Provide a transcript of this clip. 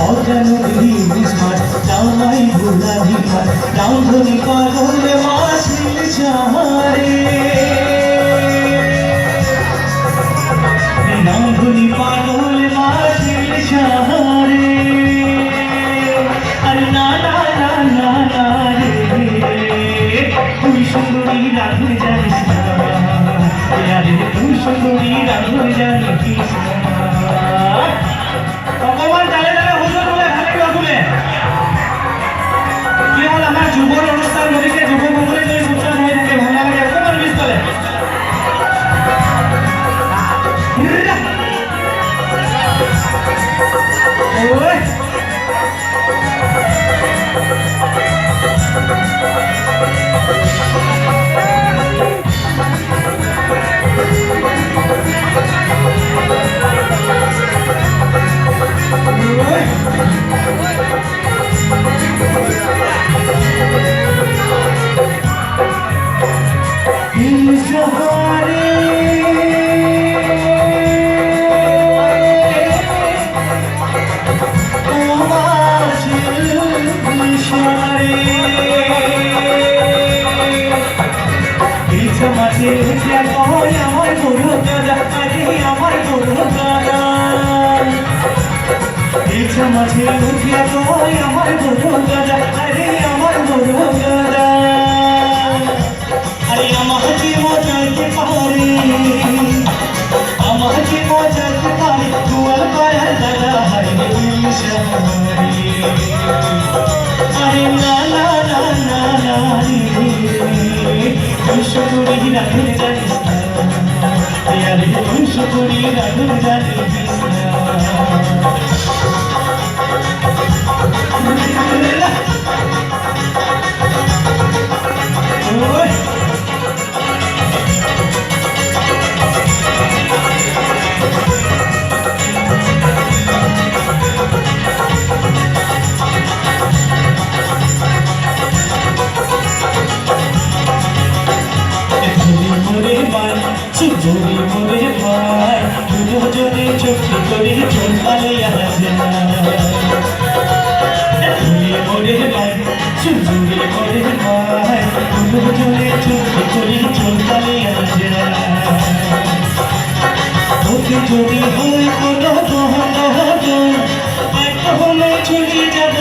অজানো ইলিশ মাছ জামাই গোলাপি মাছ রামধনি পাগলে মাছিল চাহারে রামধনি পাগলে মাছিল চাহারে আরে না না না না না রে তুই সুন্দরী রাধুর জানিস না আরে তুই সুন্দরী রাধুর জানিস না ভগবান ডালে ডালে হুজুর বলে ভালো রাখবে কি হল আমার যুবর অনুষ্ঠান নদীতে যুব বন্ধুরে যদি উচ্চারণ হয়ে থাকে ভালো লাগে কোন মিস করে ওই আমার বড় দাদা আরে আমার বড় দাদা ইচ্ছা মাঝে উঠিয়া কই আমার বড় দাদা আরে আমার বড় দাদা আরে আমাকে মজাইতে পারে আমাকে মজাইতে পারে দুয়ার পাড়ার দাদা হায় আরে না না না না না সুন্দরী রাধুর জানিস না আরে তুই সুন্দরী রাধুর জানিস সুন্দরী মোরে ভাই দুজনে চোখে করে চলকালে আসে না মোরে ভাই সুন্দরী মোরে ভাই দুজনে চোখে করে চলকালে আসে না তোকে যদি হয় কোনো গহনা একটা হলে চলে যাব